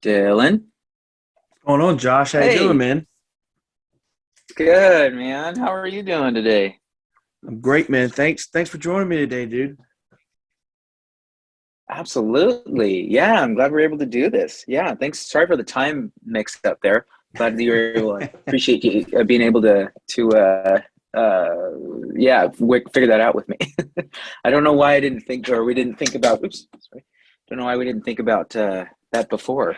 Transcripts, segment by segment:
Dylan. What's going on, Josh? How you doing, Hey, man? good man. How are you doing today? I'm great, man. Thanks for joining me today, dude. Absolutely. Yeah, I'm glad we're able to do this. Yeah, thanks. Sorry for the time mix up there. Glad that you were able to appreciate you being able to figure that out with me. I don't know why I didn't think or we didn't think about oops, sorry. Don't know why we didn't think about that before.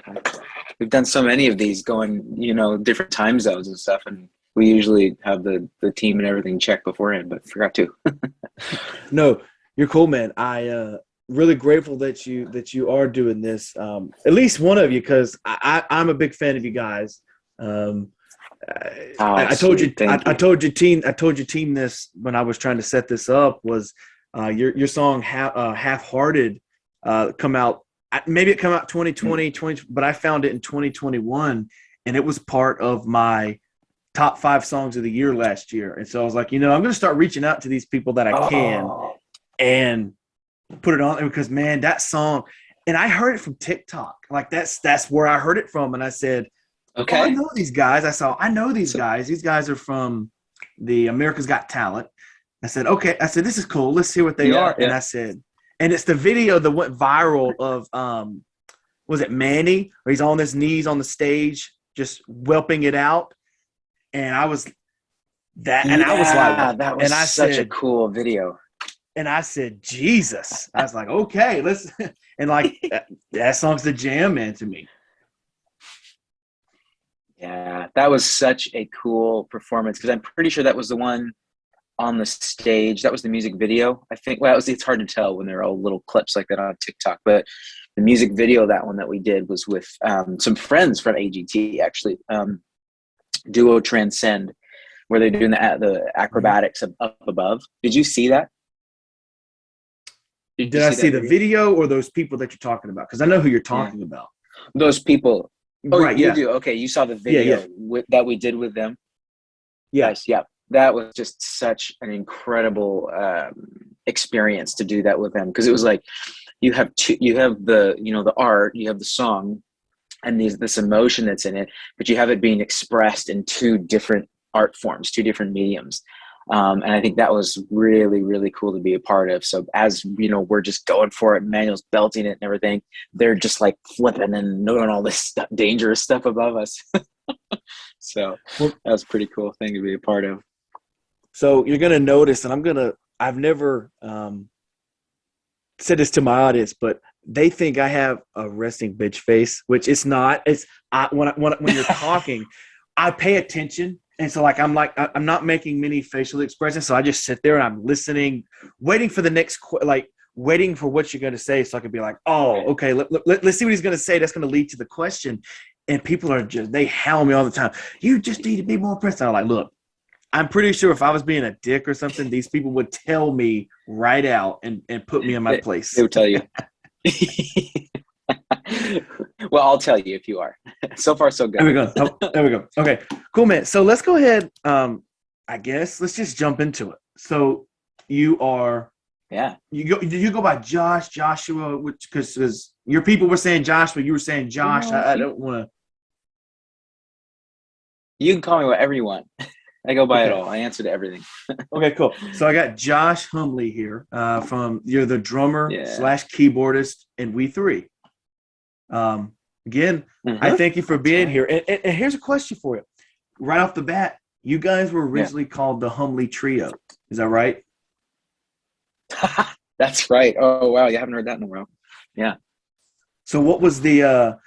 We've done so many of these going, different time zones and stuff, and we usually have the team and everything checked beforehand, but forgot to. No, you're cool, man. Really grateful that you are doing this. At least one of you, because I'm a big fan of you guys. Um, Oh, I told you sweet. Thank you. I told your team this when I was trying to set this up was your song Half Hearted come out. Maybe it come out 2020, but I found it in 2021, and it was part of my top 5 songs of the year last year. And so I was like, I'm going to start reaching out to these people that I can Oh, and put it on there because, man, that song, and I heard it from TikTok. Like that's where I heard it from. And I said, oh, I okay. know these guys. I know these So, guys. These guys are from the America's Got Talent. I said, okay. I said, this is cool. Let's see what they yeah, are. And yeah. I said, and it's the video that went viral of, was it Manny? Where he's on his knees on the stage, just whelping it out. And I was like, Yeah, that was and I such a said, cool video. Jesus. I was like, okay, let's, and like that song's the jam, man, to me. Yeah, that was such a cool performance because I'm pretty sure that was the one on the stage. That was the music video. I think. Well, it's hard to tell when they're all little clips like that on TikTok, but the music video, that one that we did was with some friends from AGT, actually, Duo Transcend, where they're doing the Mhm. acrobatics up above. Did you see that? Did you Did I see see that the video? video or those people that you're talking about? Because I know who you're Yeah, talking about. those people. Oh, Right. you Yeah. do. Okay, you saw the Yeah. Yeah. video that we did with them. Yeah. Nice. Yeah, that was just such an incredible experience to do that with them because it was like you have the art, you have the song, and this emotion that's in it, but you have it being expressed in two different art forms, two different mediums. And I think that was really, really cool to be a part of. So as we're just going for it, Manuel's belting it and everything. They're just like flipping and doing all this stuff, dangerous stuff above us. So Well, that was a pretty cool thing to be a part of. so you're gonna notice, and I've never said this to my audience, but they think I have a resting bitch face, which it's not. It's when you're talking, I pay attention, and so I'm not making many facial expressions, so I just sit there and I'm listening, waiting for the next waiting for what you're going to say, so I can be like, oh, okay, let's see what he's going to say. That's going to lead to the question, and people are just they hound me all the time. You just need to be more present. I'm like, look, I'm pretty sure if I was being a dick or something, these people would tell me right out and put me in my They place. would tell you. Well, I'll tell you if you are. So far, so There good. we go. Oh, there we go. Okay, cool, man. So let's go ahead. I guess let's just jump into it. So you are Yeah. you go by Joshua, which because your people were saying Joshua, you were saying You Josh. know what? I don't want You can call me whatever you want. I go to. by it Okay. all. I answer to everything. Okay, cool. So I got Josh Humley here. From you're the drummer Yeah. slash keyboardist in We Three. Again, I thank you for That's being right. here. And here's a question for you. Right off the bat, you guys were Yeah. originally called the Humley Trio. Is that right? That's right. Oh wow, you haven't heard that in a while. Yeah. So what was the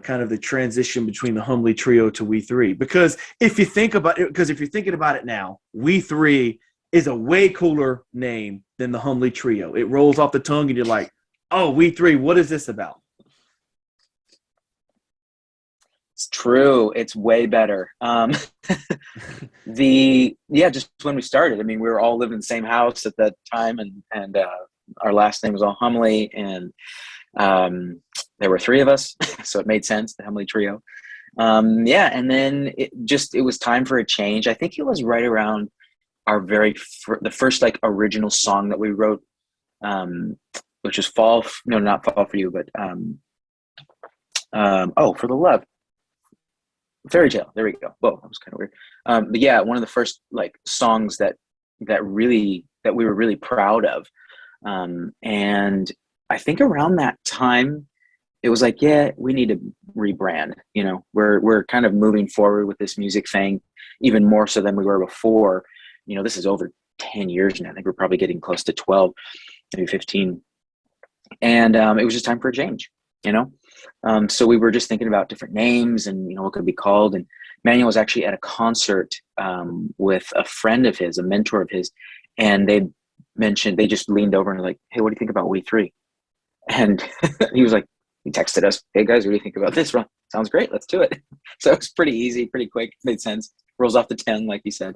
kind of the transition between the Humley Trio to We Three? Because if you think about it, because if you're thinking about it now, We Three is a way cooler name than the Humley Trio. It rolls off the tongue, and you're like, "Oh, We Three, what is this about?" It's true. It's way better. The yeah, just when we started, I mean, we were all living in the same house at that time, and our last name was all Humley, and there were three of us, so it made sense, the Humley Trio. Yeah, and then it was time for a change. I think it was right around our the first like original song that we wrote, um, which was fall. No, not fall for you, but Oh, for the love. Fairy tale. There we go. Whoa, that was kind of weird. But yeah, one of the first like songs that we were really proud of. And I think around that time, it was like, yeah, we need to rebrand. You know, we're kind of moving forward with this music thing, even more so than we were before. You know, this is over 10 years now. I think we're probably getting close to 12, maybe 15. And it was just time for a change, you know? So we were just thinking about different names and, you know, what could be called. And Manuel was actually at a concert with a friend of his, a mentor of his, and they just leaned over and were like, hey, what do you think about We Three? And he was like, he texted us, hey guys, what do you think about this? Well, sounds great. Let's do it. So it's pretty easy, pretty quick, made sense. Rolls off the 10, like you said.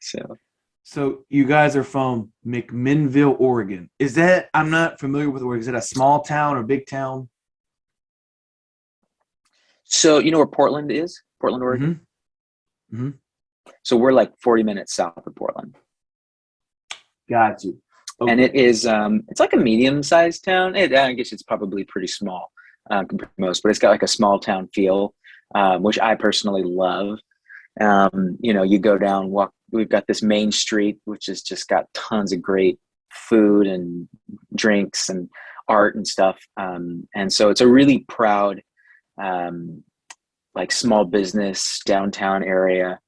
So So you guys are from McMinnville, Oregon. Is that, I'm not familiar with Oregon. Is it a small town or big town? So you know where Portland is? Portland, Oregon. Mm-hmm. Mm-hmm. So we're like 40 minutes south of Portland. Got you. Okay. And it is it's like a medium-sized town. I guess it's probably pretty small compared to most, but it's got like a small town feel, which I personally love. You know, you go down, walk. We've got this main street, which has just got tons of great food and drinks and art and stuff. And so it's a really proud, like small business downtown area.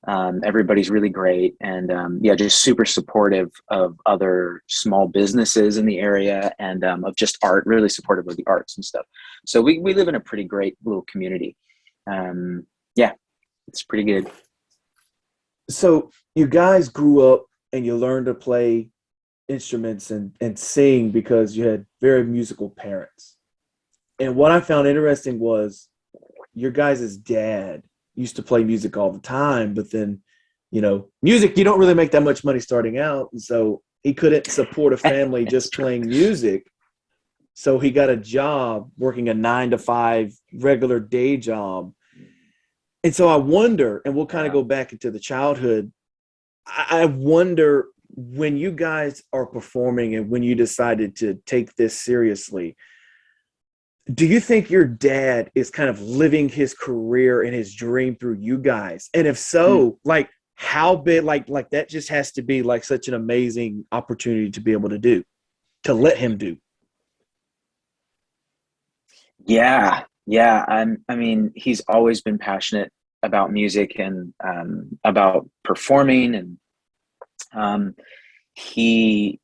Everybody's really great, and yeah, just super supportive of other small businesses in the area, and of just art, really supportive of the arts and stuff. So we live in a pretty great little community. Yeah, it's pretty good. So you guys grew up and you learned to play instruments and sing because you had very musical parents. And what I found interesting was your guys' dad used to play music all the time, but then, you know, music, you don't really make that much money starting out. And so he couldn't support a family just playing music. So he got a job working a 9 to 5 regular day job. And so I wonder, and we'll kind of go back into the childhood. I wonder when you guys are performing and when you decided to take this seriously, do you think your dad is kind of living his career and his dream through you guys? And if so, like how big, like that just has to be like such an amazing opportunity to be able to do, to let him do. Yeah, yeah. I mean, he's always been passionate about music and about performing, and he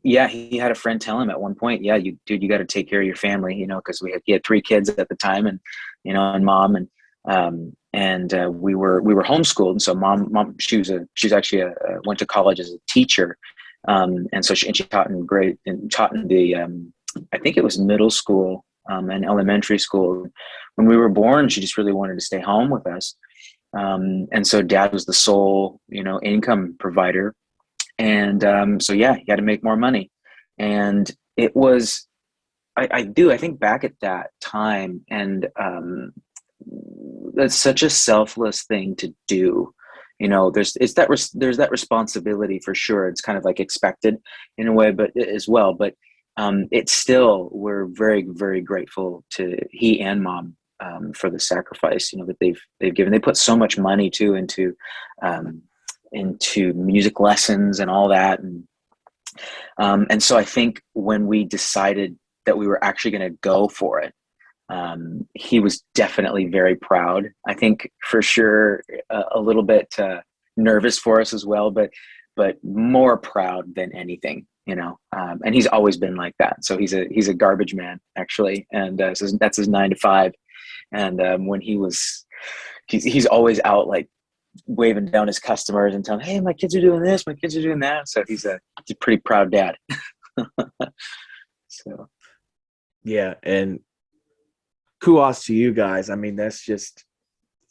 yeah, he had a friend tell him at one point, yeah, you got to take care of your family, you know, because he had 3 kids at the time, and you know, and mom, and we were homeschooled, and so mom she's actually went to college as a teacher, and so she taught in the I think it was middle school and elementary school. When we were born, she just really wanted to stay home with us, and so dad was the sole, you know, income provider. And so yeah, he had to make more money, and it was I think back at that time, and that's such a selfless thing to do. You know, there's that responsibility for sure. It's kind of like expected in a way, but as well. But it's still, we're very, very grateful to he and mom for the sacrifice, you know, that they've given. They put so much money too into music lessons and all that, and so I think when we decided that we were actually going to go for it, he was definitely very proud. I think for sure a little bit nervous for us as well, but more proud than anything, you know. And he's always been like that. So he's a garbage man actually, and so that's his 9 to 5. And when he's always out like waving down his customers and telling, hey, my kids are doing this, my kids are doing that. So he's a pretty proud dad. So Yeah, and kudos to you guys. I mean, that's just,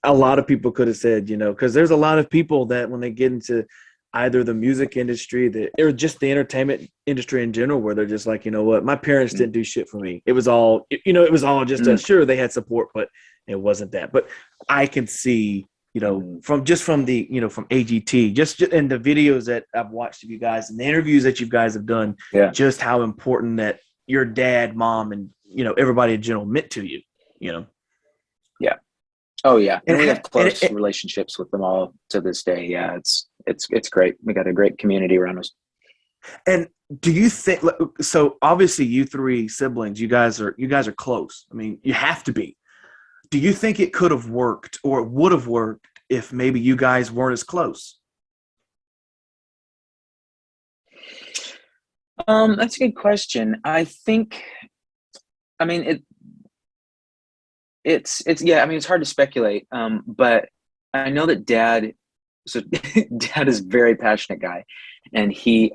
a lot of people could have said, you know, because there's a lot of people that when they get into either the music industry or just the entertainment industry in general, where they're just like, you know what, my parents didn't do shit for me. It was all, you know, it was all just sure, they had support, but it wasn't that. But I can see, you know, from the, you know, from AGT, just in the videos that I've watched of you guys and the interviews that you guys have done, yeah, just how important that your dad, mom, and everybody in general meant to you. Yeah. Oh yeah. And we have and close relationships with them all to this day. Yeah, it's great. We got a great community around us. And do you think so? Obviously, you three siblings, you guys are close. I mean, you have to be. Do you think it could have worked or would have worked if maybe you guys weren't as close? That's a good question. I think, I mean, it's yeah. I mean, it's hard to speculate. But I know that Dad. So Dad is a very passionate guy, and he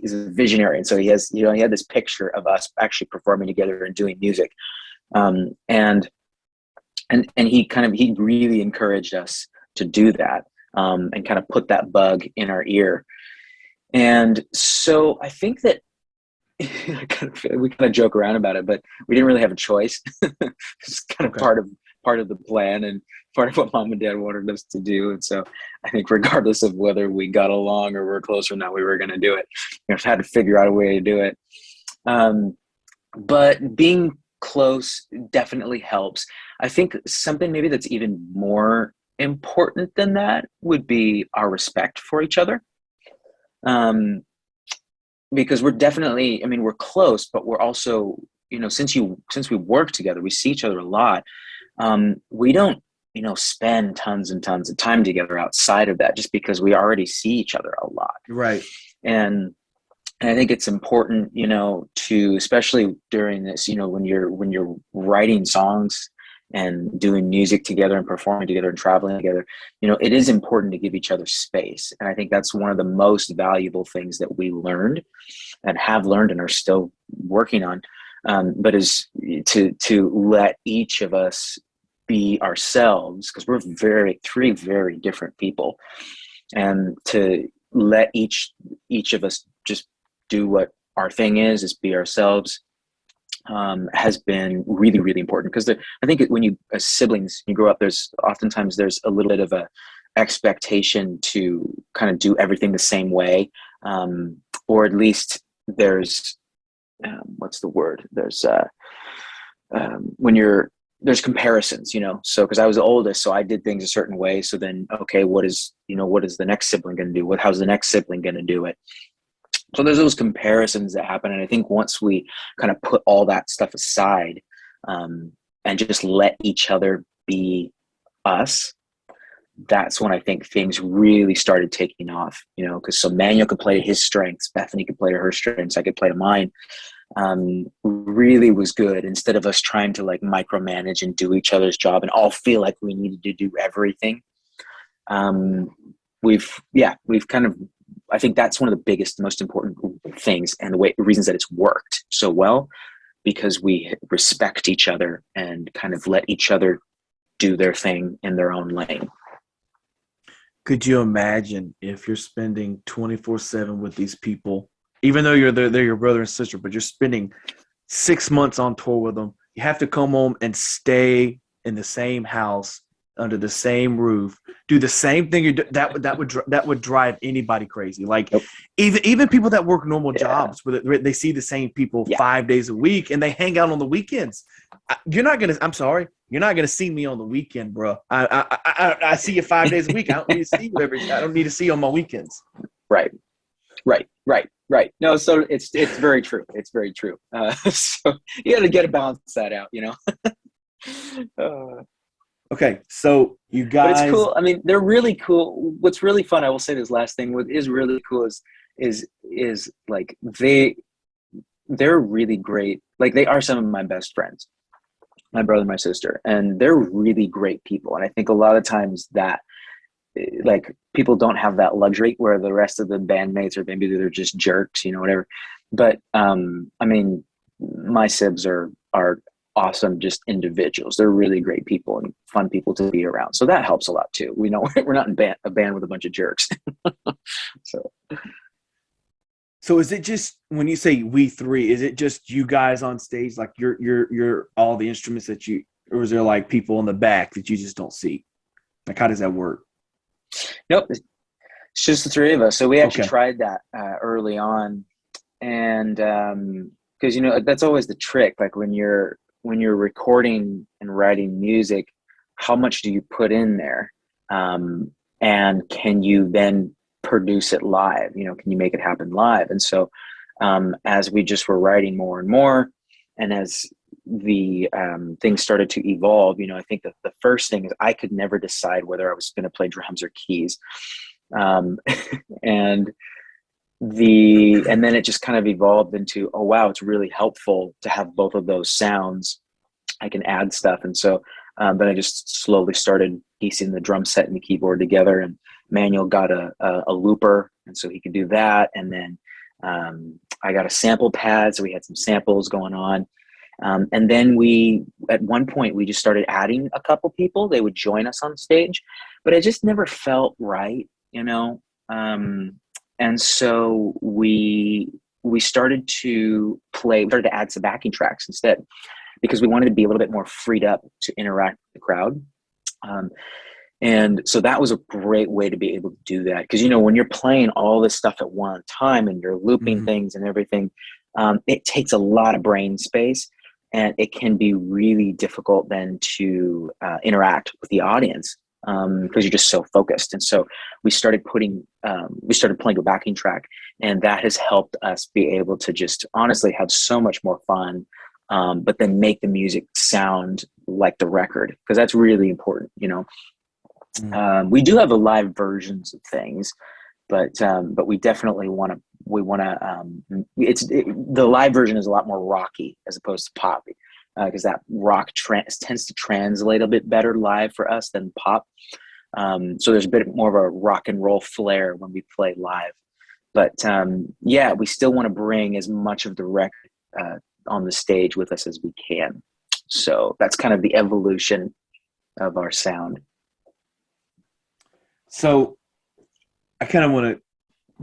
is a visionary, and so he has he had this picture of us actually performing together and doing music, and he really encouraged us to do that, and kind of put that bug in our ear. And so I think that we kind of joke around about it, but we didn't really have a choice. It's kind of part of the plan and part of what Mom and Dad wanted us to do. And so I think regardless of whether we got along or we're close or not, we were going to do it. We've had to figure out a way to do it. But being close definitely helps. I think something maybe that's even more important than that would be our respect for each other. Because we're definitely, I mean, we're close, but we're also, since we work together, we see each other a lot. We don't, spend tons and tons of time together outside of that, just because we already see each other a lot. Right. And I think it's important, to, especially during this, when you're writing songs and doing music together and performing together and traveling together, it is important to give each other space. And I think that's one of the most valuable things that we learned and have learned and are still working on. But is to let each of us be ourselves, because we're three very different people, and to let each of us just do what our thing is be ourselves, has been really, really important. Because I think when you, as siblings, you grow up, there's a little bit of a expectation to kind of do everything the same way, or at least there's what's the word? There's there's comparisons, so because I was the oldest, so I did things a certain way. So then, okay, what is the next sibling going to do? How's the next sibling going to do it? So there's those comparisons that happen. And I think once we kind of put all that stuff aside, and just let each other be us, that's when I think things really started taking off, because so Manuel could play to his strengths, Bethany could play to her strengths, I could play to mine. Really was good, instead of us trying to like micromanage and do each other's job and all feel like we needed to do everything. We've kind of, I think that's one of the biggest, most important things, and the reasons that it's worked so well, because we respect each other and kind of let each other do their thing in their own lane. Could you imagine if you're spending 24/7 with these people, even though they're your brother and sister, but you're spending 6 months on tour with them? You have to come home and stay in the same house under the same roof, do the same thing. That would drive anybody crazy. Like, yep. even people that work normal jobs, where they see the same people 5 days a week and they hang out on the weekends. I'm sorry, you're not gonna see me on the weekend, bro. I see you 5 days a week. I don't need to see you I don't need to see you on my weekends. Right. No, so it's very true. It's very true. So you got to get to balance that out, Okay, so you guys. But it's cool. I mean, they're really cool. What's really fun, I will say this last thing, what is really cool is like they're really great. Like, they are some of my best friends, my brother and my sister, and they're really great people. And I think a lot of times that, like, people don't have that luxury where the rest of the bandmates, or maybe they're just jerks, whatever. But I mean, my sibs are awesome, just individuals. They're really great people and fun people to be around. So that helps a lot too. We know we're not in a band with a bunch of jerks. So is it just, when you say we three, is it just you guys on stage, like you're all the instruments or is there like people in the back that you just don't see? Like, how does that work? Nope. It's just the three of us. So we actually tried that early on, and because that's always the trick. Like when you're recording and writing music, how much do you put in there, and can you then produce it live? Can you make it happen live? And so as we just were writing more and more, and as the things started to evolve, I think that the first thing is I could never decide whether I was going to play drums or keys, and then it just kind of evolved into, oh wow, it's really helpful to have both of those sounds. I can add stuff. And so then I just slowly started piecing the drum set and the keyboard together, and Manuel got a looper, and so he could do that. And then I got a sample pad, so we had some samples going on. And then at one point, we just started adding a couple people. They would join us on stage, but it just never felt right, and so we started to add some backing tracks instead, because we wanted to be a little bit more freed up to interact with the crowd. And so that was a great way to be able to do that. Because, when you're playing all this stuff at one time and you're looping things and everything, it takes a lot of brain space, and it can be really difficult then to interact with the audience, because you're just so focused. And so we started playing a backing track, and that has helped us be able to just honestly have so much more fun, but then make the music sound like the record, because that's really important. We do have a live versions of things, but we definitely want to. The live version is a lot more rocky as opposed to pop, because that rock tends to translate a bit better live for us than pop. So there's a bit more of a rock and roll flair when we play live. But we still want to bring as much of the record on the stage with us as we can. So that's kind of the evolution of our sound. So I kind of want to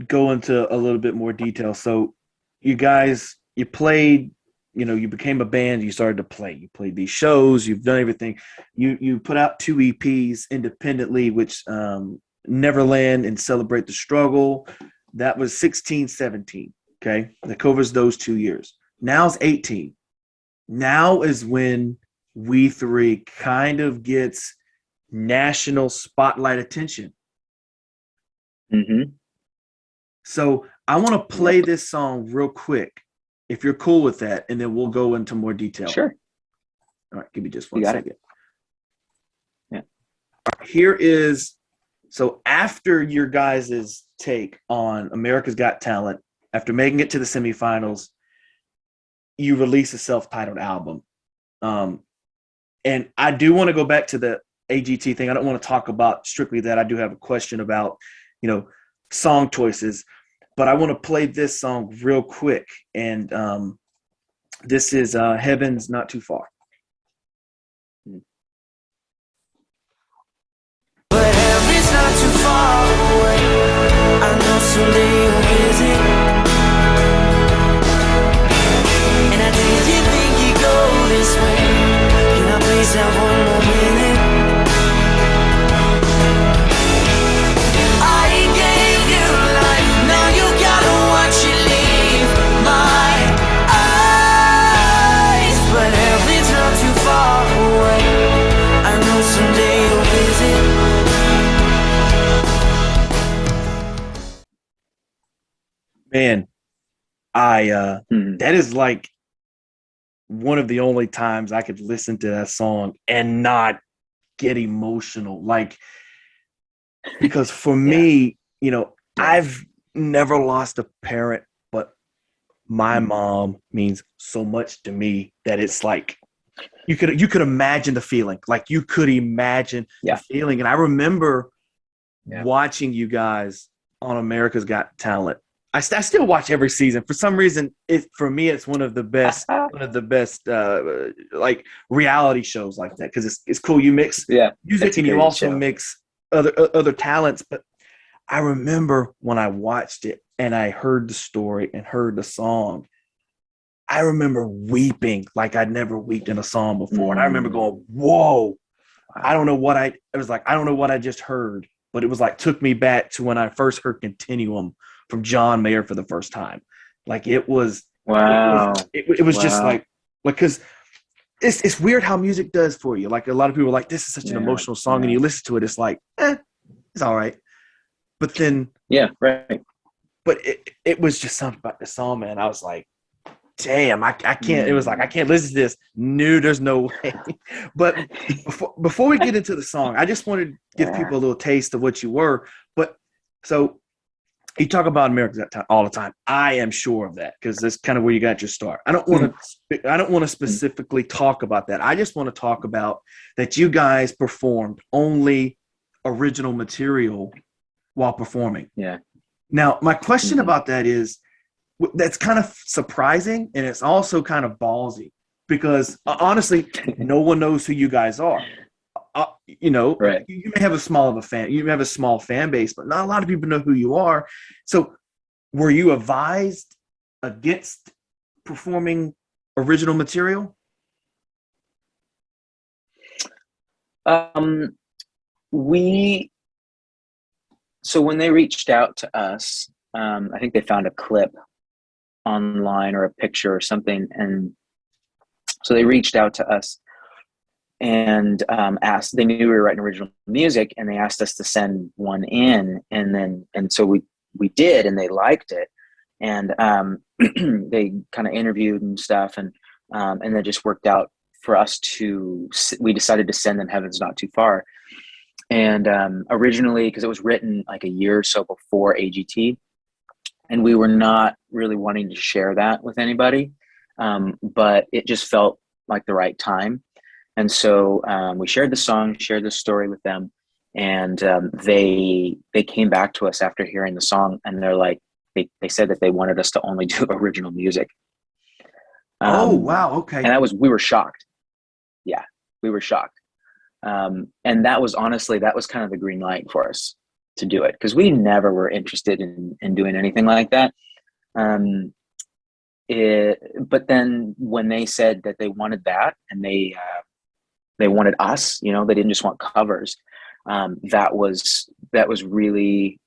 go into a little bit more detail. So you guys, you played, you became a band, you started to play, you played these shows, you've done everything. You put out 2 EPs independently, which Neverland and Celebrate the Struggle, that was 16, 17. Okay. That covers those 2 years. Now it's 18. Now is when We Three kind of gets national spotlight attention. Mm-hmm. So I want to play this song real quick, if you're cool with that, and then we'll go into more detail. Sure. All right, give me just one second. Yeah. Here is, so after your guys' take on America's Got Talent, after making it to the semifinals, you release a self-titled album. And I do want to go back to the AGT thing. I don't want to talk about strictly that. I do have a question about, song choices, but I want to play this song real quick. And this is Heaven's Not Too Far. But heaven's not too far away. I know someday you'll visit. And I didn't think you'd go this way. Can I please have one more minute? I gave you life, now you gotta watch it leave my eyes. But heaven's not too far away. I know someday you'll visit. Man, that is like one of the only times I could listen to that song and not get emotional. Like, because for me, I've never lost a parent, but my mom means so much to me that it's like, you could imagine the feeling. Like you could imagine the feeling. And I remember watching you guys on America's Got Talent. I still watch every season. For some reason, for me, it's one of the best like reality shows like that, because it's cool. You mix music and you also mix other talents. But I remember when I watched it and I heard the story and heard the song, I remember weeping like I'd never wept in a song before. And I remember going, whoa, I don't know what I don't know what I just heard, but it was like, took me back to when I first heard Continuum from John Mayer for the first time. Like it was Wow. It was just Wow. like because it's weird how music does for you. Like a lot of people are like, this is such an Yeah. emotional song, and Yeah. you listen to it, it's like, it's all right. But then, Yeah. Right. but it was just something about the song, man. I was like, damn, I can't. It was like I can't listen to this. No, there's no way. But before we get into the song, I just wanted to give Yeah. people a little taste of what you were. But so you talk about America's Got Talent all the time. I am sure of that because that's kind of where you got your start. I don't want to specifically talk about that. I just want to talk about that you guys performed only original material while performing. Yeah. Now, my question Mhm. about that is that's kind of surprising and it's also kind of ballsy because honestly, no one knows who you guys are. Right. You may have you may have a small fan base, but not a lot of people know who you are. So, were you advised against performing original material? Um, we so when they reached out to us, I think they found a clip online or a picture or something, and so they reached out to us and asked. They knew we were writing original music, and they asked us to send one in, and so we did, and they liked it, and they kind of interviewed and stuff, and that just worked out for us to. We decided to send them "Heaven's Not Too Far," and originally because it was written like a year or so before AGT, and we were not really wanting to share that with anybody, but it just felt like the right time. And so we shared the song, shared the story with them, and they came back to us after hearing the song, and they're like, they said that they wanted us to only do original music. Oh, Um, wow. Okay. and we were shocked. Yeah, we were shocked. And that was honestly, that was kind of the green light for us to do it because we never were interested in doing anything like that. Um, but then when they said that they wanted that and they wanted us, they didn't just want covers. That was really,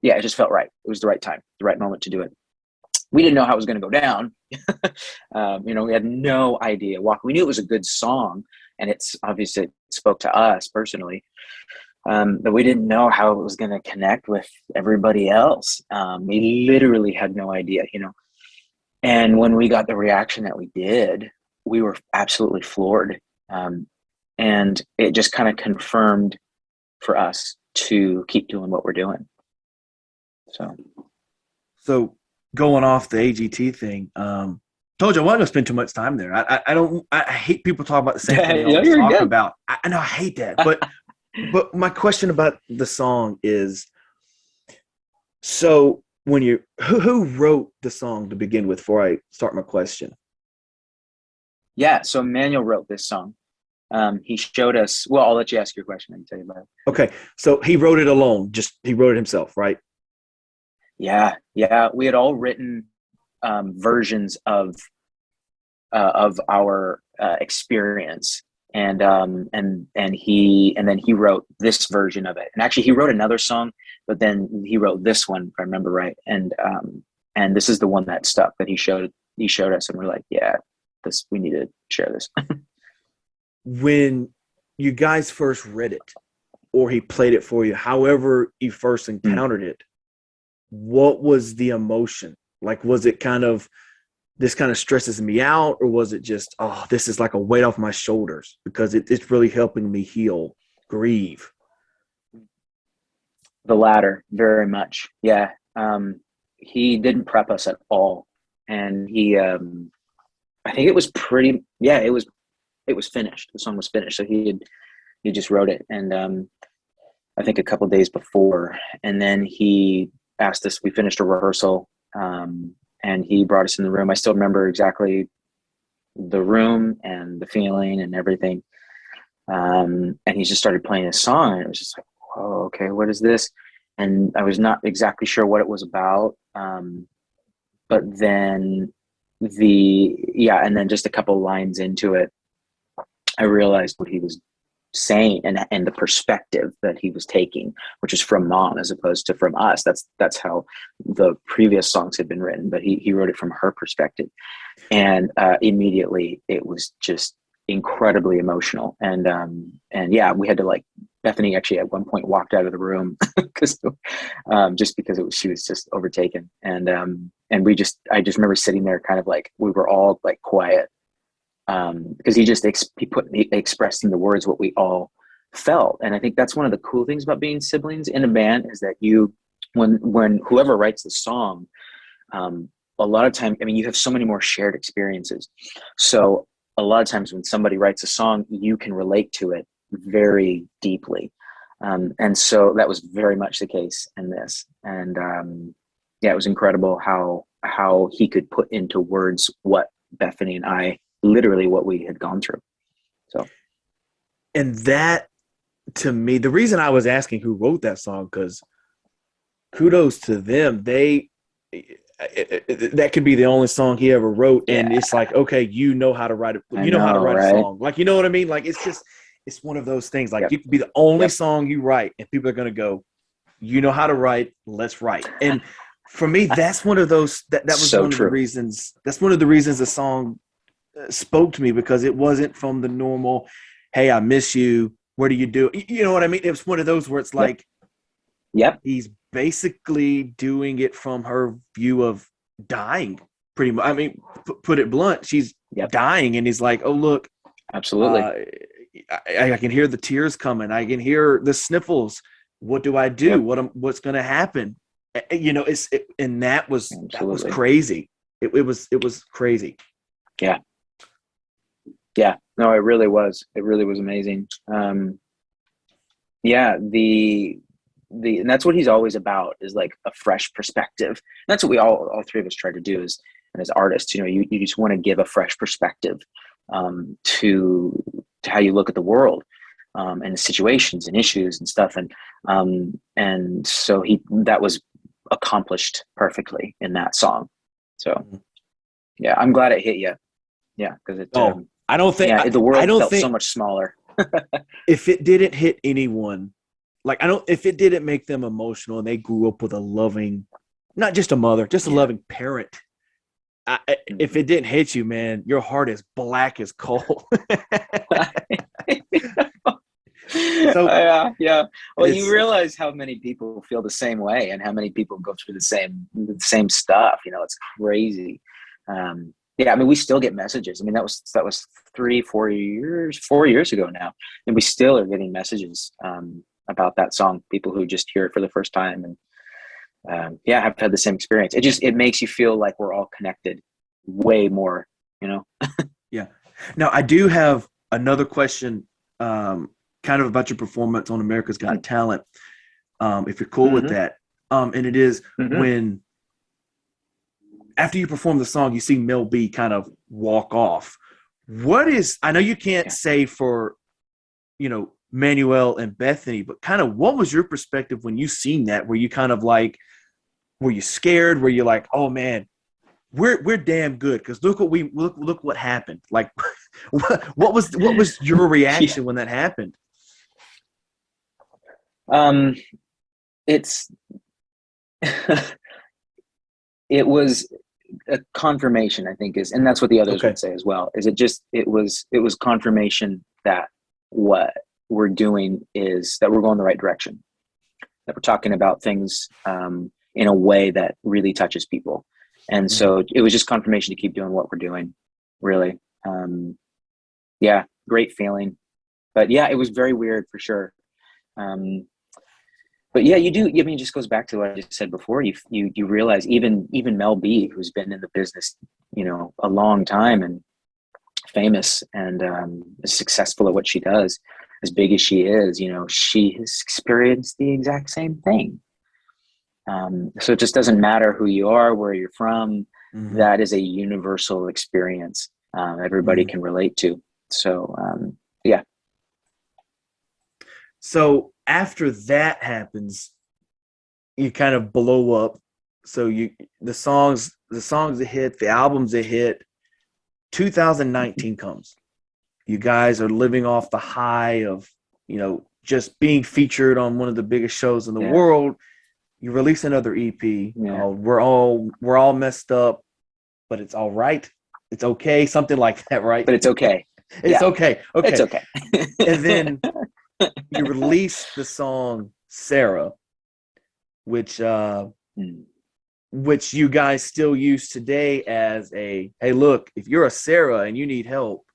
yeah, it just felt right. It was the right time, the right moment to do it. We didn't know how it was going to go down. We had no idea. We knew it was a good song, and it's obviously it spoke to us personally, but we didn't know how it was going to connect with everybody else. We literally had no idea, And when we got the reaction that we did, we were absolutely floored. And it just kind of confirmed for us to keep doing what we're doing. So going off the AGT thing, told you I wasn't gonna spend too much time there. I don't. I hate people talk about the same thing they always You're talk good. about. I know I hate that, but my question about the song is, so when you who wrote the song to begin with? Before I start my question. Yeah, so Emmanuel wrote this song. He showed us. Well, I'll let you ask your question. I can tell you about it. Okay, so he wrote it alone. Just he wrote it himself, right? Yeah. We had all written versions of our experience, and then he wrote this version of it. And actually, he wrote another song, but then he wrote this one, if I remember right. And this is the one that stuck that he showed us, and we're like, yeah, we need to share this. When you guys first read it, or he played it for you, however you first encountered it, what was the emotion? Like, was it kind of, this kind of stresses me out, or was it just, oh, this is like a weight off my shoulders because it's really helping me heal, grieve? The latter, very much. Yeah. He didn't prep us at all, and I think it was pretty. Yeah, it was finished. The song was finished, so he just wrote it, and I think a couple days before, and then he asked us. We finished a rehearsal, and he brought us in the room. I still remember exactly the room and the feeling and everything. And he just started playing his song, and it was just like, "Whoa, okay, what is this?" And I was not exactly sure what it was about, but then and then just a couple lines into it, I realized what he was saying and the perspective that he was taking, which is from mom as opposed to from us. That's how the previous songs had been written, but he wrote it from her perspective. And immediately it was just incredibly emotional. And yeah, we had to, like, Bethany actually at one point walked out of the room because just because she was just overtaken. And I just remember sitting there kind of like, we were all like quiet, because he expressed in the words what we all felt. And I think that's one of the cool things about being siblings in a band, is that when whoever writes the song, a lot of time, I mean, you have so many more shared experiences. So a lot of times when somebody writes a song, you can relate to it very deeply. And so that was very much the case in this. And yeah, it was incredible how he could put into words what Bethany and I, literally what we had gone through. So, and that, to me, the reason I was asking who wrote that song, because kudos to them. That could be the only song he ever wrote. Yeah. And it's like, okay, you know how to write it. You know how to write a song. Like, you know what I mean? Like, it's one of those things. Like, you could be the only song you write, and people are going to go, you know how to write, let's write. And for me, that's one of those, that was so one of the reasons. That's one of the reasons the song spoke to me, because it wasn't from the normal, hey, I miss you, what do you do? You know what I mean? It was one of those where it's like, he's basically doing it from her view of dying, pretty much. I mean, put it blunt, she's dying, and he's like, oh, look, absolutely, I can hear the tears coming, I can hear the sniffles, what do I do? What's going to happen? You know, and that was crazy. It was crazy. Yeah, no, it really was amazing. Yeah, and that's what he's always about, is like a fresh perspective. And that's what we all three of us try to do as artists. You know, you just want to give a fresh perspective to how you look at the world, and situations and issues and stuff. And so that was accomplished perfectly in that song. So yeah, I'm glad it hit you. Yeah, because I don't think the world felt so much smaller. If it didn't hit anyone, like, if it didn't make them emotional and they grew up with a loving, not just a mother, just a loving parent, if it didn't hit you, man, your heart is black as coal. So yeah. Well, you realize how many people feel the same way, and how many people go through the same stuff. You know, it's crazy. Yeah, I mean, we still get messages. I mean, that was 4 years ago now, and we still are getting messages about that song. People who just hear it for the first time, and have had the same experience. It makes you feel like we're all connected way more, you know. Yeah. Now, I do have another question, kind of about your performance on America's Got Talent, if you're cool with that. And it is when, after you perform the song, you see Mel B kind of walk off. I know you can't say for, you know, Manuel and Bethany, but kind of what was your perspective when you seen that? Were you kind of like, were you scared? Were you like, oh man, we're damn good, because look what happened? Like, what was your reaction when that happened? It was a confirmation, I think, and that's what the others would say as well. It was confirmation that what we're doing is that we're going the right direction, that we're talking about things in a way that really touches people. And so it was just confirmation to keep doing what we're doing, really. Great feeling. But yeah, it was very weird for sure. But yeah, you do. I mean, it just goes back to what I just said before. You realize even Mel B, who's been in the business, you know, a long time and famous and is successful at what she does, as big as she is, you know, she has experienced the exact same thing. So it just doesn't matter who you are, where you're from. That is a universal experience. Everybody can relate to. So yeah. So after that happens, you kind of blow up. So the songs a hit, the album's a hit. 2019 comes. You guys are living off the high of just being featured on one of the biggest shows in the world, you release another EP called We're All Messed Up, but it's all right. It's okay. Something like that, right? But it's okay. It's okay. Okay. It's okay. And then you release the song Sarah, which you guys still use today as hey, look, if you're a Sarah and you need help,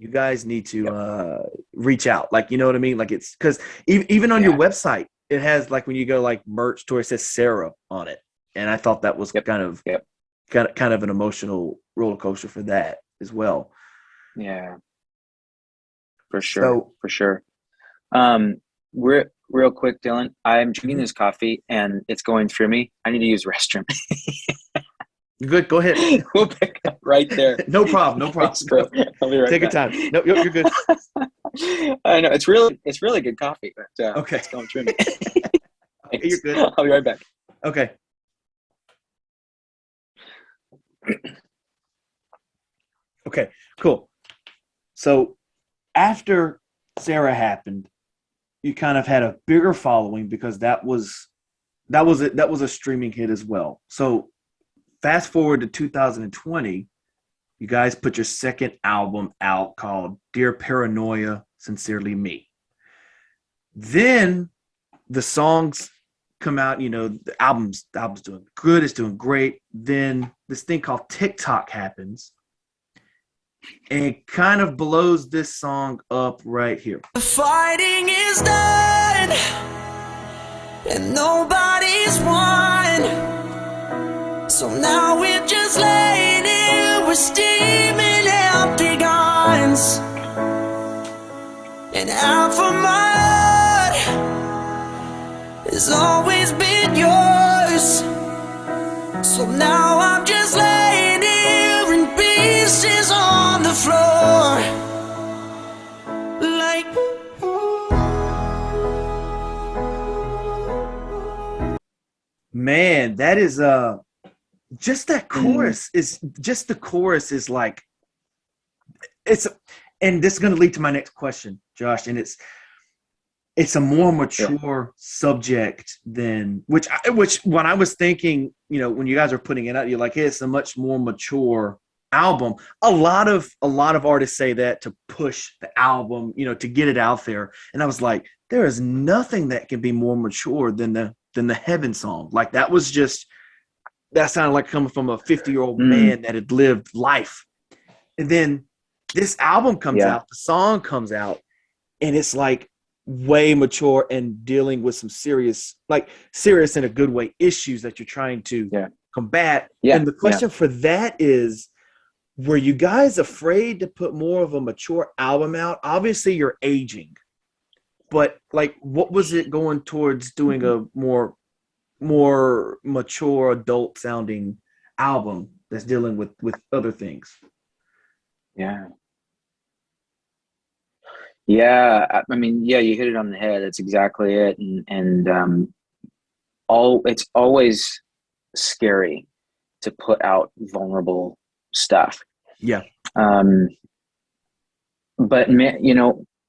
you guys need to reach out. Like, you know what I mean? Like, it's because even on your website, it has, like, when you go like merch to where it says Sarah on it. And I thought that was kind of an emotional roller coaster for that as well. Yeah, for sure. Real quick, Dylan, I'm drinking this coffee and it's going through me. I need to use the restroom. Good. Go ahead. We'll pick up right there. No problem. Thanks, bro. I'll be right Take back. your time. No, you're good. I know it's really good coffee, but okay, it's going through me. Okay, you're good. I'll be right back. Okay. Okay, cool. So after Sarah happened, you kind of had a bigger following because that was a streaming hit as well. So fast forward to 2020, you guys put your second album out called Dear Paranoia, Sincerely Me. Then the songs come out, the album's doing good, it's doing great. Then this thing called TikTok happens and it kind of blows this song up right here. The fighting is done and nobody's won. So now we're just laying here with steaming empty guns. And half of my heart has always been yours. So now I'm just laying here in pieces on the floor. Like man, that is just that chorus is just the chorus is like and this is going to lead to my next question, Josh, and it's a more mature subject than which when I was thinking, when you guys are putting it out, you're like, hey, it's a much more mature album. A lot of artists say that to push the album, to get it out there. And I was like, there is nothing that can be more mature than the Heaven song. Like that sounded like coming from a 50-year-old man that had lived life. And then this album comes out, the song comes out, and it's like way mature and dealing with some serious in a good way issues that you're trying to combat. And the question for that is, were you guys afraid to put more of a mature album out? Obviously you're aging, but like, what was it going towards doing a more mature adult sounding album that's dealing with other things? I mean, you hit it on the head. That's exactly it. And it's always scary to put out vulnerable stuff. But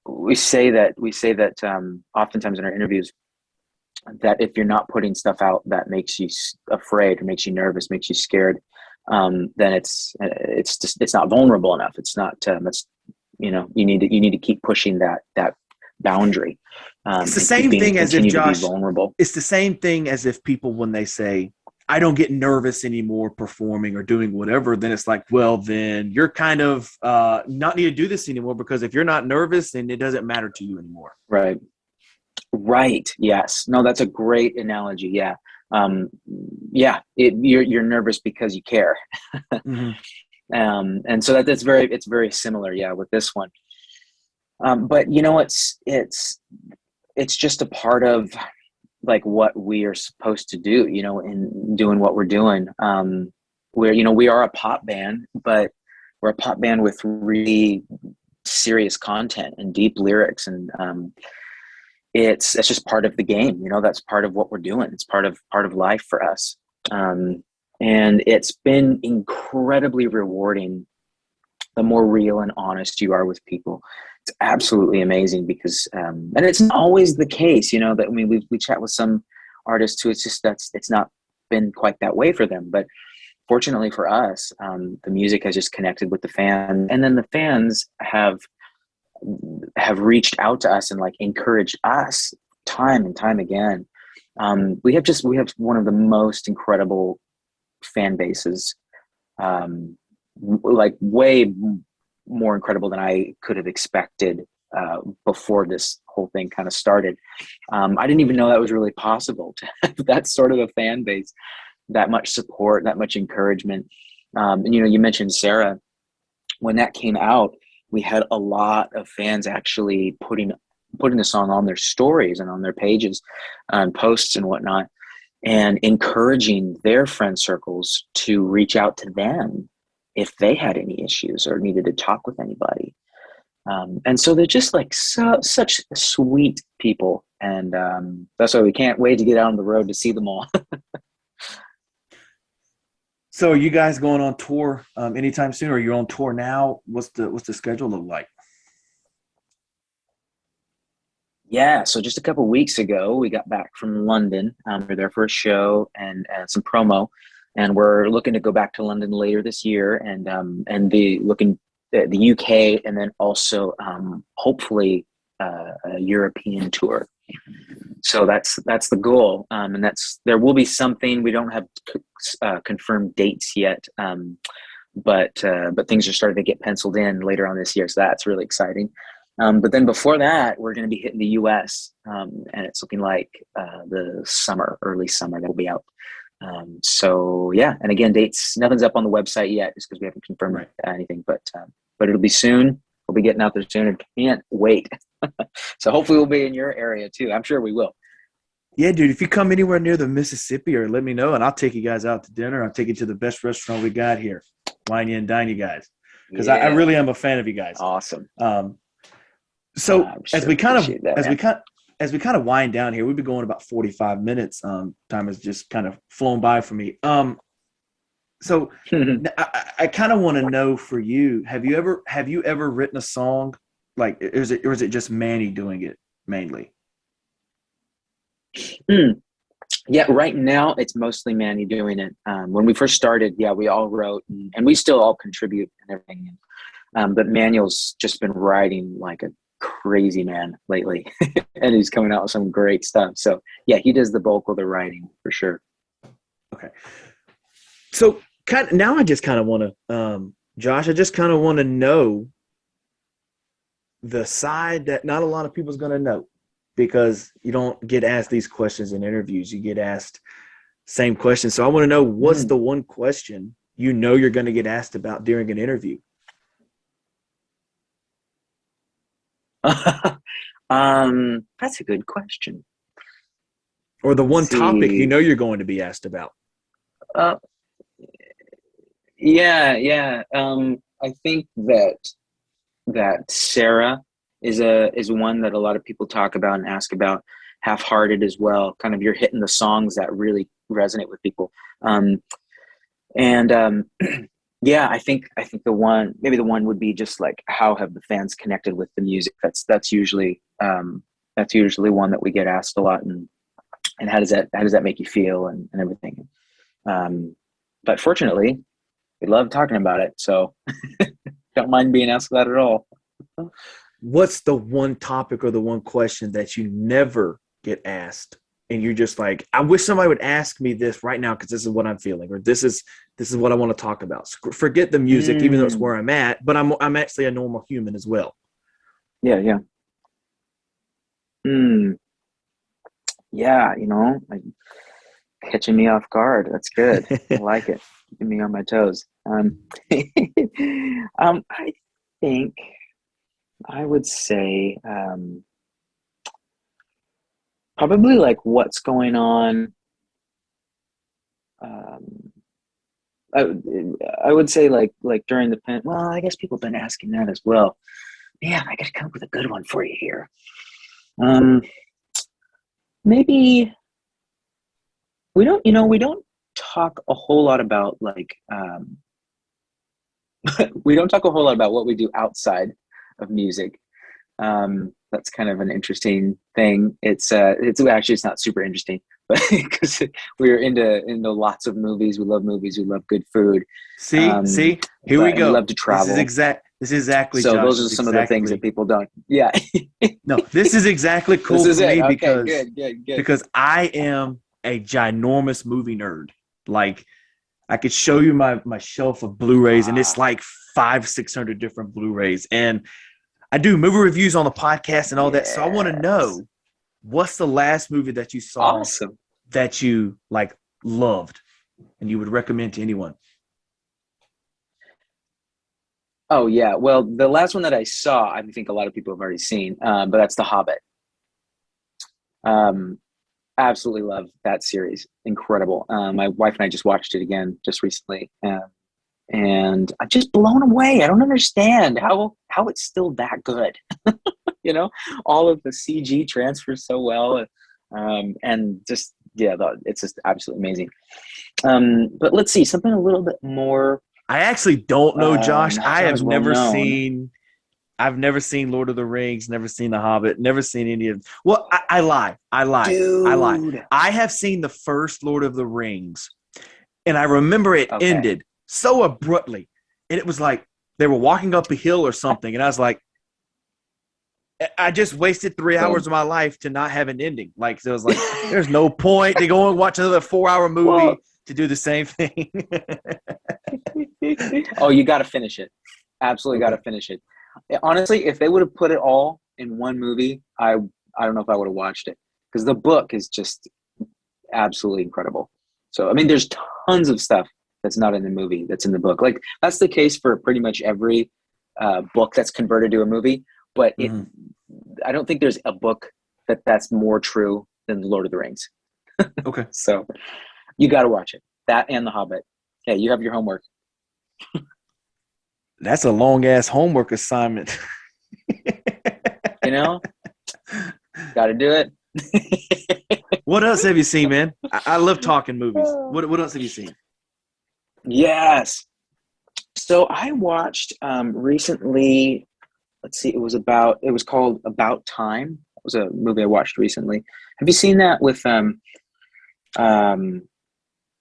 we say that oftentimes in our interviews that if you're not putting stuff out that makes you afraid or makes you nervous, makes you scared, then it's not vulnerable enough. It's not. You need to keep pushing that boundary. It's the same thing as if, Josh, vulnerable. It's the same thing as if people, when they say, I don't get nervous anymore performing or doing whatever, then it's like, well, then you're kind of not need to do this anymore, because if you're not nervous, then it doesn't matter to you anymore. Right. Yes. No, that's a great analogy. Yeah. You're nervous because you care. And so it's very similar. Yeah. With this one. But it's just a part of like what we are supposed to do, in doing what we're doing. We are a pop band, but we're a pop band with really serious content and deep lyrics. And, it's just part of the game. That's part of what we're doing. It's part of life for us. And it's been incredibly rewarding. the more real and honest you are with people. It's absolutely amazing because, and it's not always the case, you know, that, I mean, we chat with some artists who it's not been quite that way for them. But fortunately for us, the music has just connected with the fan, and then the fans have reached out to us and like encouraged us time and time again. We have one of the most incredible fan bases, like way more incredible than I could have expected before this whole thing kind of started. I didn't even know that was really possible to have that sort of a fan base, that much support, that much encouragement. And you know, you mentioned Sarah. When that came out, we had a lot of fans actually putting the song on their stories and on their pages and posts and whatnot, and encouraging their friend circles to reach out to them if they had any issues or needed to talk with anybody. And so they're just like such sweet people. And that's why we can't wait to get out on the road to see them all. So are you guys going on tour anytime soon, or are you on tour now? What's the schedule look like? Yeah, so just a couple of weeks ago, we got back from London for their first show and some promo, and we're looking to go back to London later this year, and looking at the UK, and then also hopefully a European tour. So that's the goal, and there will be something. We don't have confirmed dates yet, but things are starting to get penciled in later on this year, so that's really exciting. But then before that, we're going to be hitting the US, and it's looking like early summer, that will be out. So yeah, and again, dates, nothing's up on the website yet, just because we haven't confirmed anything. But it'll be soon. We'll be getting out there soon, and can't wait. So hopefully we'll be in your area too. I'm sure we will. Yeah, dude, if you come anywhere near the Mississippi, or let me know, and I'll take you guys out to dinner. I'll take you to the best restaurant we got here. Wine you and dine you guys. Because I really am a fan of you guys. Awesome. So as we kind of wind down here, we've been going about 45 minutes. Time has just kind of flown by for me. So I kind of want to know for you, have you ever written a song? Like, is it just Manny doing it mainly? Yeah, right now it's mostly Manny doing it. When we first started, we all wrote, and we still all contribute and everything. But Manuel's just been writing like a crazy man lately, and he's coming out with some great stuff. So yeah, he does the bulk of the writing for sure. Okay. So now I just kind of want to, Josh, I just kind of want to know the side that not a lot of people's going to know, because you don't get asked these questions in interviews. You get asked same questions. So I want to know, what's the one question you know you're going to get asked about during an interview? That's a good question. Or the one topic you know you're going to be asked about. Yeah. I think that Sarah is one that a lot of people talk about and ask about. Half-Hearted as well. Kind of, you're hitting the songs that really resonate with people. Yeah, I think the one would be just like, how have the fans connected with the music? That's usually one that we get asked a lot, and how does that make you feel and everything. But fortunately, we love talking about it, so don't mind being asked that at all. What's the one topic or the one question that you never get asked, and you're just like, I wish somebody would ask me this right now, because this is what I'm feeling, or this is what I want to talk about. Forget the music, even though it's where I'm at, but I'm actually a normal human as well. Yeah. Yeah, like catching me off guard. That's good. I like it. Keeping me on my toes. I think I would say probably like what's going on. I would say like during the well, I guess people have been asking that as well. Man, I got to come up with a good one for you here. Maybe we don't talk a whole lot about like we don't talk a whole lot about what we do outside of music. That's kind of an interesting thing. It's actually, it's not super interesting, but because we're into lots of movies. We love movies. We love good food. See, here we And we go. love to travel. This is exactly, So Josh, those are some of the things that people don't. Yeah. No, this is exactly cool This is for it. me Okay, good. because I am a ginormous movie nerd. Like, I could show you my shelf of Blu-rays, and it's like 500-600 different Blu-rays. And I do movie reviews on the podcast and all that. So I want to know, what's the last movie that you saw that you like loved and you would recommend to anyone? Oh yeah. Well, the last one that I saw, I think a lot of people have already seen, but that's The Hobbit. Absolutely love that series. Incredible. My wife and I just watched it again just recently, and I'm just blown away. I don't understand how it's still that good. You know, all of the CG transfers so well, and just it's just absolutely amazing. But let's see something a little bit more. I actually don't know, Josh. I've never known. seen Lord of the Rings, never seen The Hobbit, never seen any of. Well, I lie. Dude. I have seen the first Lord of the Rings, and I remember it ended so abruptly, and it was like they were walking up a hill or something, and I was like, I just wasted 3 hours of my life to not have an ending. Like, so it was like, there's no point to go and watch another 4-hour movie to do the same thing. Oh, you got to finish it. Absolutely got to finish it. Honestly, if they would have put it all in one movie, I don't know if I would have watched it, because the book is just absolutely incredible. So, I mean, there's tons of stuff that's not in the movie that's in the book. Like, that's the case for pretty much every book that's converted to a movie. But I don't think there's a book that's more true than The Lord of the Rings. Okay. So you got to watch it. That and The Hobbit. Yeah, you have your homework. That's a long ass homework assignment. You know, got to do it. What else have you seen, man? I love talking movies. What else have you seen? Yes. So I watched recently. Let's see. It was called About Time. It was a movie I watched recently. Have you seen that with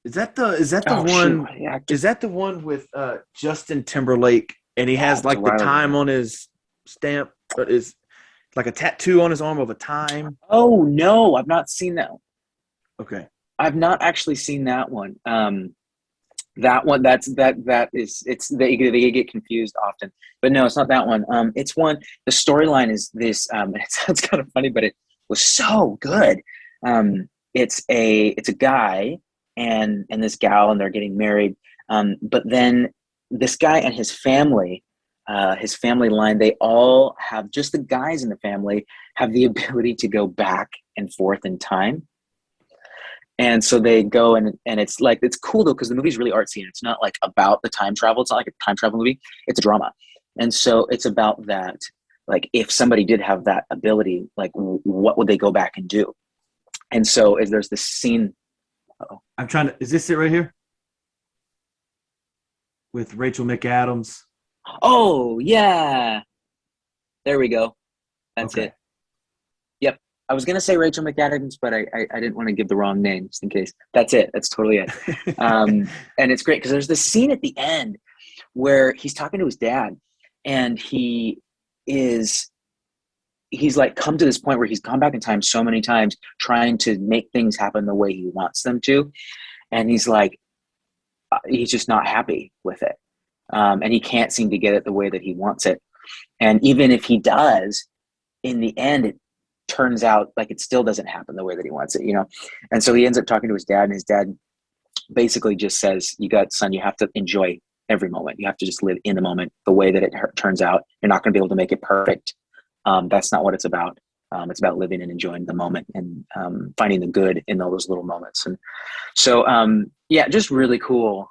Is that the one? Shoot. Yeah, is that the one with Justin Timberlake, and he has like the time on his stamp, but is like a tattoo on his arm of a time? Oh no, I've not seen that. Okay, I've not actually seen that one. That one, they get confused often, but no, it's not that one. It's one. The storyline is this. It sounds kind of funny, but it was so good. It's a guy and this gal, and they're getting married. But then this guy and his family line, they all have, just the guys in the family have the ability to go back and forth in time. And so they go and it's like, it's cool though, because the movie's really artsy, and it's not like about the time travel. It's not like a time travel movie. It's a drama. And so it's about that. Like, if somebody did have that ability, like what would they go back and do? And so there's this scene. I'm trying to. Is this it right here? With Rachel McAdams. Oh yeah. There we go. That's it. Yep. I was gonna say Rachel McAdams, but I didn't want to give the wrong name just in case. That's it. That's totally it. And it's great because there's this scene at the end where he's talking to his dad, and he's like come to this point where he's gone back in time so many times trying to make things happen the way he wants them to. And he's like, he's just not happy with it. And he can't seem to get it the way that he wants it. And even if he does, in the end, it turns out like it still doesn't happen the way that he wants it, you know? And so he ends up talking to his dad, and his dad basically just says, son, you have to enjoy every moment. You have to just live in the moment the way that it turns out. You're not going to be able to make it perfect. That's not what it's about. It's about living and enjoying the moment, and finding the good in all those little moments. And so, just really cool.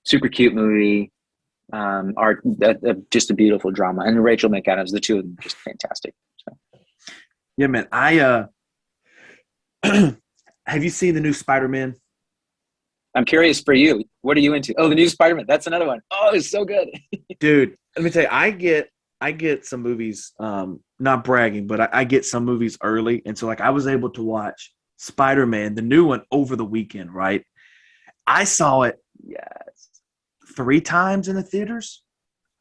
Super cute movie. Art, just a beautiful drama. And Rachel McAdams, the two of them, just fantastic. So. Yeah, man. Have you seen the new Spider-Man? I'm curious for you. What are you into? Oh, the new Spider-Man. That's another one. Oh, it's so good. Dude, let me tell you, I get some movies, not bragging, but I get some movies early. And so like I was able to watch Spider-Man, the new one, over the weekend, right? I saw it Yes. 3 times in the theaters,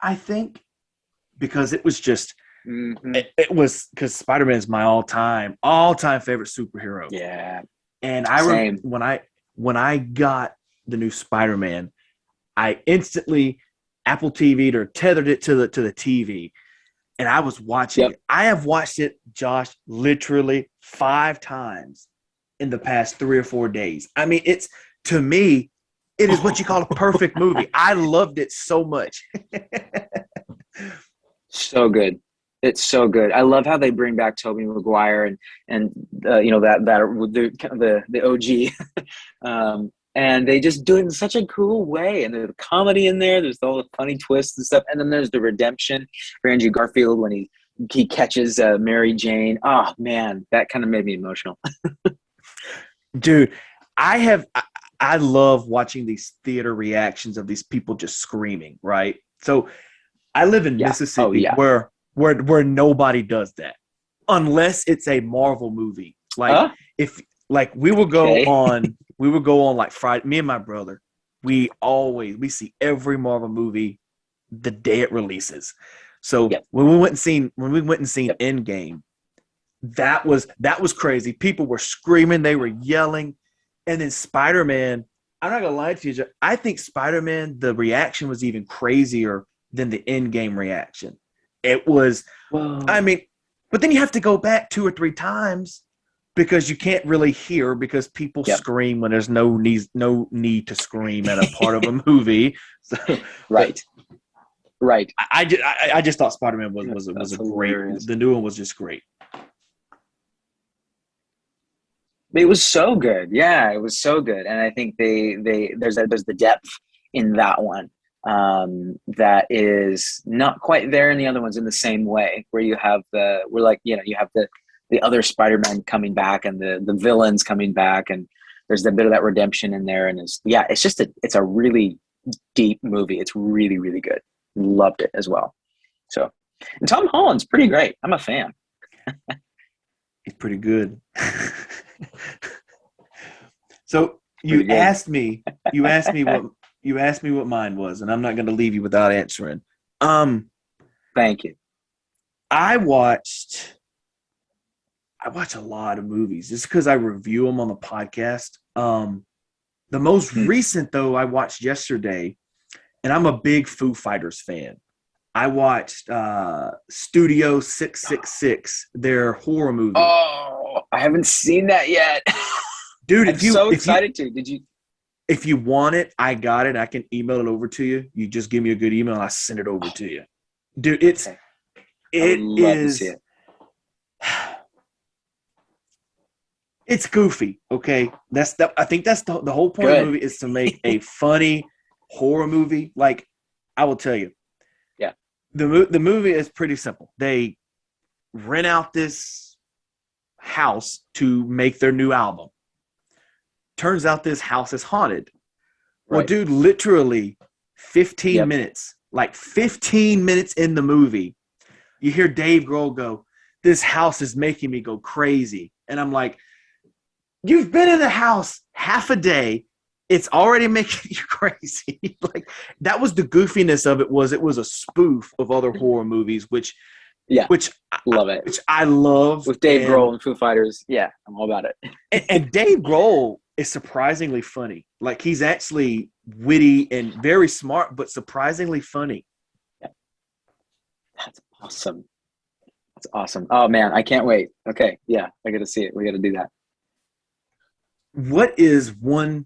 I think, because it was just it was because Spider-Man is my all-time favorite superhero. Yeah. And Same. when I got the new Spider-Man, I instantly Apple TV'd or tethered it to the TV, and I was watching it. I have watched it, Josh, literally 5 times in the past 3 or 4 days. I mean, to me, it is what you call a perfect movie. I loved it so much. So good. It's so good. I love how they bring back Tobey Maguire and you know that the OG, and they just do it in such a cool way. And there's the comedy in there. There's all the funny twists and stuff, and then there's the redemption for Andrew Garfield when he catches Mary Jane. Oh man, that kind of made me emotional. Dude, I love watching these theater reactions of these people just screaming, right? So I live in Mississippi where nobody does that unless it's a Marvel movie. Like if like we would go on like Friday, me and my brother, we see every Marvel movie the day it releases. So when we went and seen Endgame, that was crazy. People were screaming, they were yelling. And then Spider-Man, I'm not gonna lie to you, I think Spider-Man, the reaction was even crazier than the Endgame reaction. It was, I mean, but then you have to go back 2 or 3 times because you can't really hear because people scream when there's no need to scream at a part of a movie. So, right. I just thought Spider-Man was a great. The new one was just great. It was so good. Yeah, it was so good. And I think there's the depth in that one that is not quite there in the other ones in the same way, where you have you have the other Spider-Man coming back and the villains coming back, and there's a bit of that redemption in there. And it's a really deep movie. It's really, really good. Loved it as well. So, and Tom Holland's pretty great. I'm a fan. He's pretty good. So you asked me what mine was, and I'm not going to leave you without answering. Thank you. I watch a lot of movies just because I review them on the podcast. The most recent though I watched yesterday, and I'm a big Foo Fighters fan. I watched Studio 666, their horror movie. Oh, I haven't seen that yet. Dude, I'm so excited to. Did you? If you want it, I got it. I can email it over to you. You just give me a good email and I send it over to you. Dude, it is. It's goofy, okay? I think that's the whole point of the movie is to make a funny horror movie. Like, I will tell you. Yeah. The movie is pretty simple. They rent out this house to make their new album. Turns out this house is haunted. Right. Well, dude, literally 15 minutes, like 15 minutes in the movie, you hear Dave Grohl go, "This house is making me go crazy." And I'm like, you've been in the house half a day. It's already making you crazy. Like, that was the goofiness of it. It was a spoof of other horror movies, which love it. Which I love. With Dave Grohl and Foo Fighters. Yeah, I'm all about it. and Dave Grohl is surprisingly funny. Like, he's actually witty and very smart, but surprisingly funny. Yeah. That's awesome. That's awesome. Oh man, I can't wait. Okay. Yeah, I got to see it. We got to do that. What is one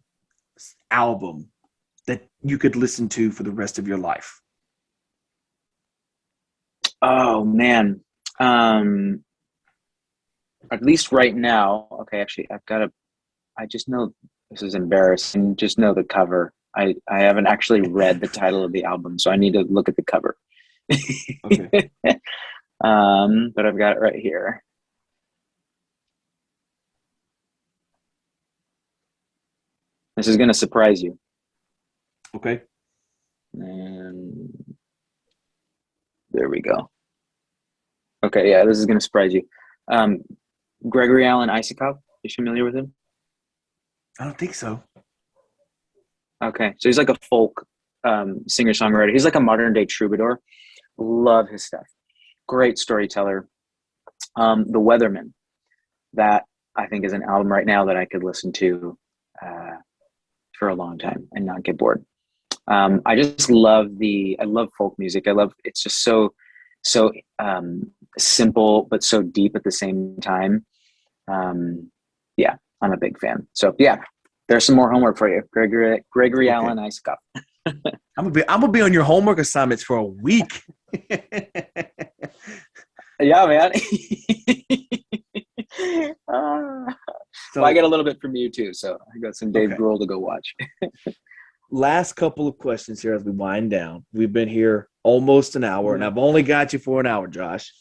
album that you could listen to for the rest of your life? Oh man. At least right now. Okay, actually I just know this is embarrassing. Just know the cover. I haven't actually read the title of the album, so I need to look at the cover. Okay. But I've got it right here. This is gonna surprise you. Okay. And there we go. Okay, yeah, this is gonna surprise you. Gregory Alan Isakov, you familiar with him? I don't think so. Okay, so he's like a folk singer-songwriter. He's like a modern-day troubadour. Love his stuff. Great storyteller. The Weathermen, that I think is an album right now that I could listen to for a long time and not get bored. I just love I love folk music. It's just so simple, but so deep at the same time. Yeah, I'm a big fan. So yeah, there's some more homework for you. Gregory Okay. Alan Isakov. I'm gonna be on your homework assignments for a week. Yeah, man. So Well, I get a little bit from you too, so I got some Dave Okay. Grohl to go watch. last couple of questions here as we wind down. We've been here almost an hour, and I've only got you for an hour, Josh.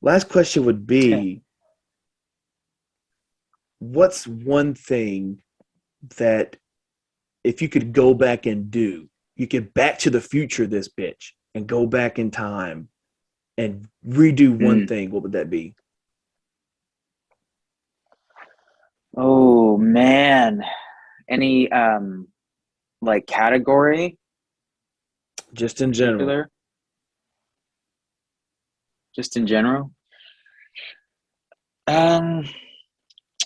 Last question would be, what's one thing that if you could go back and do, you could back to the future this bitch and go back in time and redo one thing, what would that be? Oh man. Any like category? Just in general. Particular? Just in general?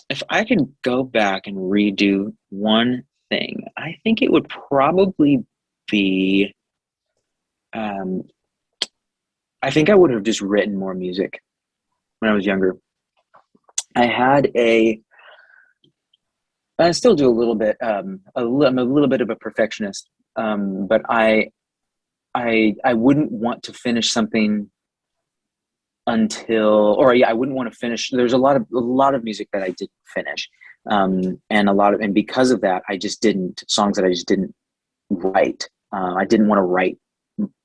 If I could go back and redo one thing, I think it would probably be I think I would have just written more music when I was younger. I still do a little bit. I'm a little bit of a perfectionist, but I wouldn't want to finish something I wouldn't want to finish. There's a lot of music that I didn't finish, and because of that, I just didn't songs that I just didn't write. I didn't want to write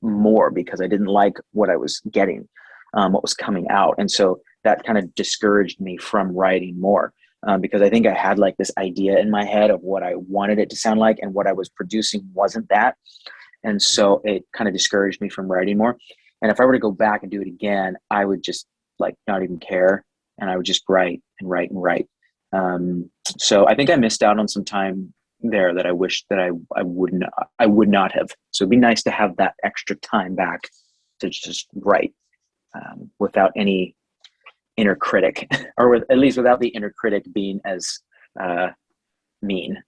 more because I didn't like what I was getting, what was coming out, and so that kind of discouraged me from writing more. Because I think I had like this idea in my head of what I wanted it to sound like, and what I was producing wasn't that. And so it kind of discouraged me from writing more. And if I were to go back and do it again, I would just like not even care. And I would just write and write and write. So I think I missed out on some time there that I wish that I would not have. So it'd be nice to have that extra time back to just write without any inner critic, or at least without the inner critic being as mean.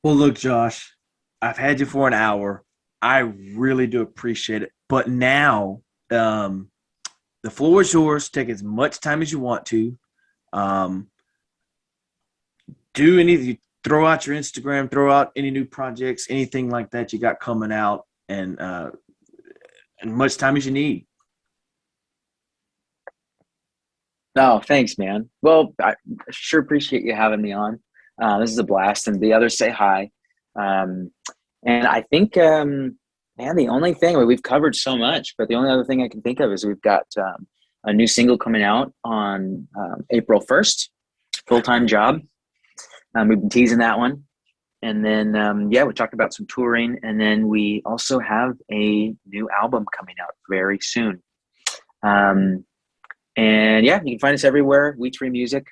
Well, look, Josh, I've had you for an hour. I really do appreciate it. But now the floor is yours. Take as much time as you want to. Do anything. Throw out your Instagram. Throw out any new projects, anything like that you got coming out, and much time as you need. No, thanks, man. Well, I sure appreciate you having me on. This is a blast, and the others say hi. And I think, man, the only thing we've covered so much, but the only other thing I can think of is we've got a new single coming out on April 1st, Full-Time Job. We've been teasing that one. And then, we talked about some touring. And then we also have a new album coming out very soon. And you can find us everywhere. We Tree Music,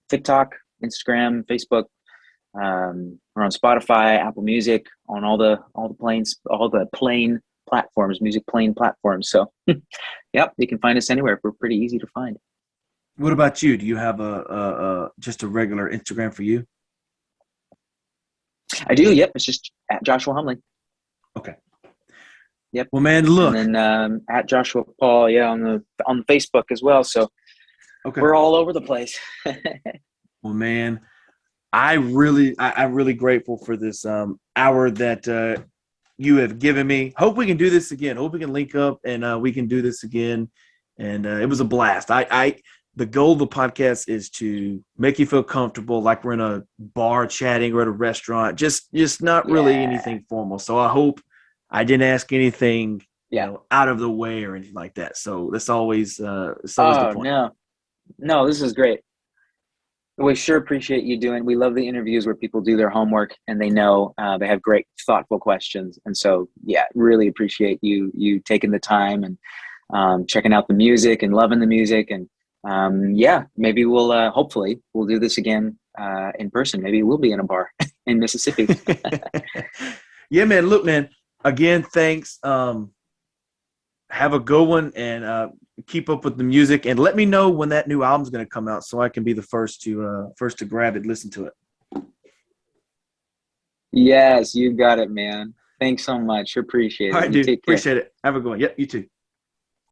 TikTok, Instagram, Facebook. We're on Spotify, Apple Music, on all the plain platforms, music plain platforms. So, you can find us anywhere. We're pretty easy to find. What about you? Do you have a just a regular Instagram for you? I do. Yep, it's just at Joshua Humley. Okay. Yep. Well, man, look. And then at Joshua Paul, on the Facebook as well. So we're all over the place. Well, man, I'm really grateful for this hour that you have given me. Hope we can do this again. Hope we can link up and we can do this again. And it was a blast. The goal of the podcast is to make you feel comfortable, like we're in a bar chatting or at a restaurant. Just not really anything formal. So I hope I didn't ask anything, out of the way or anything like that. So that's always the point. No, this is great. We sure appreciate you doing. We love the interviews where people do their homework and they know they have great, thoughtful questions. And so, yeah, really appreciate you taking the time and checking out the music and loving the music. And yeah, maybe we'll hopefully we'll do this again in person. Maybe we'll be in a bar in Mississippi. Yeah, man. Look, man. Again, thanks. Have a good one, and keep up with the music. And let me know when that new album's going to come out, so I can be the first to grab it, listen to it. Yes, you got it, man. Thanks so much. Appreciate it. All right, You dude. take care. Appreciate it. Have a good one. Yep, you too.